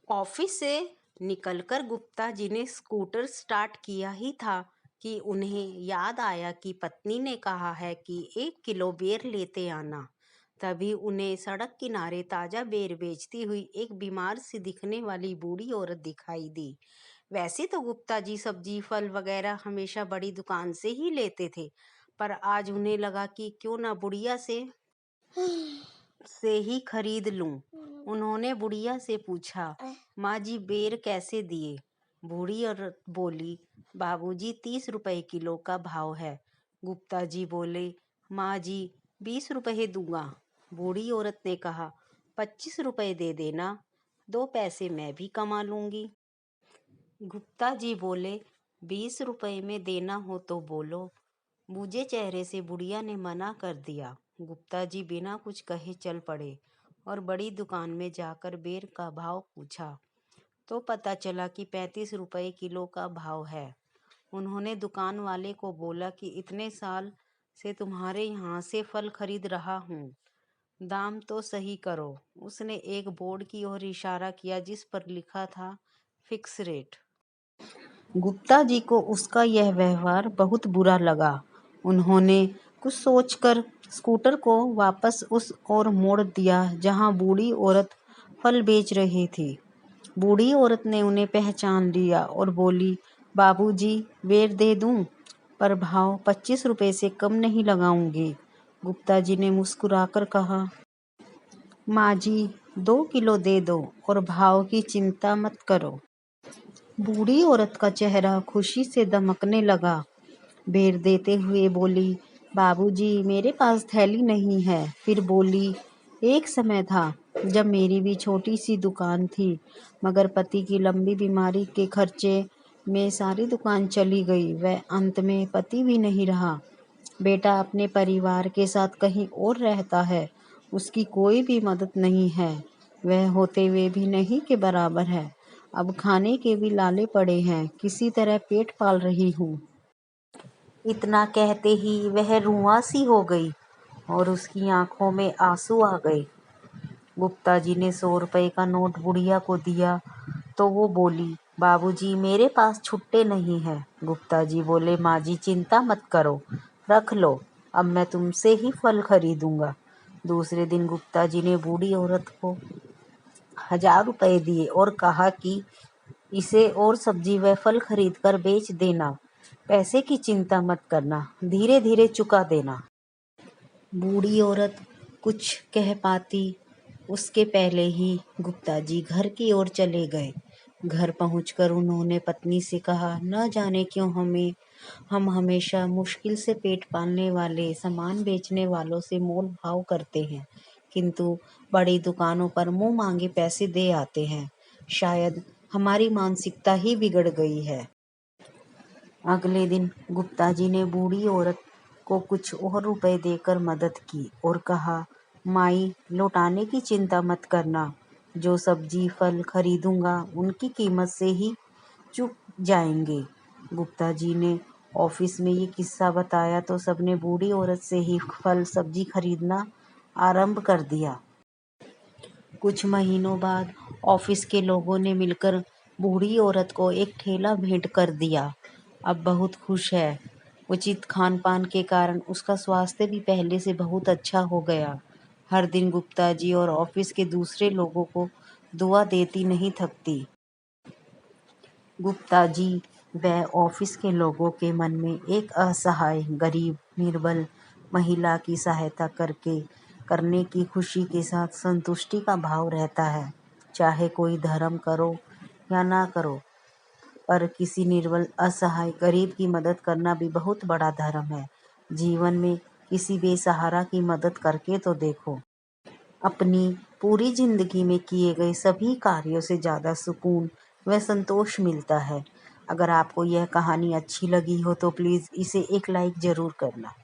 Office से निकलकर गुप्ता जी ने स्कूटर स्टार्ट किया ही था कि उन्हें याद आया कि पत्नी ने कहा है कि 1 किलो बेर लेते आना। तभी उन्हें सड़क किनारे ताजा बेर बेचती हुई एक बीमार सी दिखने वाली बूढ़ी औरत दिखाई दी। वैसे तो गुप्ता जी सब्जी फल वगैरह हमेशा बड़ी दुकान से ही लेते थे, पर आज उन्हें लगा कि क्यों ना बुढ़िया से ही खरीद लूं। उन्होंने बुढ़िया से पूछा, माँ जी बेर कैसे दिए? बूढ़ी औरत बोली, बाबूजी 30 रुपए किलो का भाव है। गुप्ता जी बोले, माँ जी 20 रुपए दूंगा। बूढ़ी औरत ने कहा, 25 रुपए दे देना, 2 पैसे मैं भी कमा लूंगी। गुप्ता जी बोले, 20 रुपए में देना हो तो बोलो। बूझे चेहरे से बुढ़िया ने मना कर दिया। गुप्ता जी बिना कुछ कहे चल पड़े और बड़ी दुकान में जाकर बेर का भाव पूछा तो पता चला कि 35 रुपए किलो का भाव है। उन्होंने दुकान वाले को बोला कि इतने साल से तुम्हारे यहाँ से फल खरीद रहा हूँ, दाम तो सही करो। उसने एक बोर्ड की ओर इशारा किया जिस पर लिखा था फिक्स रेट। गुप्ता जी को उसका यह व्यवहार बहुत बुरा लगा। उन्होंने कुछ सोचकर स्कूटर को वापस उस ओर मोड़ दिया जहां बूढ़ी औरत फल बेच रही थी। बूढ़ी औरत ने उन्हें पहचान लिया और बोली, बाबूजी बेर दे दूं, पर भाव 25 रुपए से कम नहीं लगाऊंगी। गुप्ता जी ने मुस्कुराकर कहा, माँ जी 2 किलो दे दो और भाव की चिंता मत करो। बूढ़ी औरत का चेहरा खुशी से दमकने लगा। बेर देते हुए बोली, बाबूजी मेरे पास थैली नहीं है। फिर बोली, एक समय था जब मेरी भी छोटी सी दुकान थी, मगर पति की लंबी बीमारी के खर्चे में सारी दुकान चली गई। वह अंत में पति भी नहीं रहा। बेटा अपने परिवार के साथ कहीं और रहता है, उसकी कोई भी मदद नहीं है। वह होते हुए भी नहीं के बराबर है। अब खाने के भी लाले पड़े हैं, किसी तरह पेट पाल रही हूँ। इतना कहते ही वह रुआं सी हो गई और उसकी आंखों में आंसू आ गए। गुप्ता जी ने 100 रुपए का नोट बुढ़िया को दिया तो वो बोली, बाबूजी मेरे पास छुट्टे नहीं हैं। गुप्ता जी बोले, माँ जी चिंता मत करो, रख लो, अब मैं तुमसे ही फल खरीदूंगा। दूसरे दिन गुप्ता जी ने बूढ़ी औरत को 1000 रुपए दिए और कहा कि इसे और सब्जी व फल खरीद कर बेच देना। पैसे की चिंता मत करना, धीरे धीरे चुका देना। बूढ़ी औरत कुछ कह पाती उसके पहले ही गुप्ता जी घर की ओर चले गए। घर पहुंचकर उन्होंने पत्नी से कहा, न जाने क्यों हम हमेशा मुश्किल से पेट पालने वाले सामान बेचने वालों से मोल भाव करते हैं, किंतु बड़ी दुकानों पर मुंह मांगे पैसे दे आते हैं। शायद हमारी मानसिकता ही बिगड़ गई है। अगले दिन गुप्ता जी ने बूढ़ी औरत को कुछ और रुपए देकर मदद की और कहा, माई लौटाने की चिंता मत करना, जो सब्जी फल खरीदूंगा उनकी कीमत से ही चुक जाएंगे। गुप्ता जी ने ऑफिस में ये किस्सा बताया तो सबने बूढ़ी औरत से ही फल सब्जी खरीदना आरंभ कर दिया। कुछ महीनों बाद ऑफिस के लोगों ने मिलकर बूढ़ी औरत को एक ठेला भेंट कर दिया। अब बहुत खुश है। उचित खान पान के कारण उसका स्वास्थ्य भी पहले से बहुत अच्छा हो गया। हर दिन गुप्ता जी और ऑफिस के दूसरे लोगों को दुआ देती नहीं थकती। गुप्ता जी व ऑफिस के लोगों के मन में एक असहाय गरीब निर्बल महिला की सहायता करने की खुशी के साथ संतुष्टि का भाव रहता है। चाहे कोई धर्म करो या ना करो, पर किसी निर्बल असहाय गरीब की मदद करना भी बहुत बड़ा धर्म है। जीवन में किसी बेसहारा की मदद करके तो देखो। अपनी पूरी जिंदगी में किए गए सभी कार्यों से ज़्यादा सुकून व संतोष मिलता है। अगर आपको यह कहानी अच्छी लगी हो तो प्लीज़ इसे एक लाइक ज़रूर करना।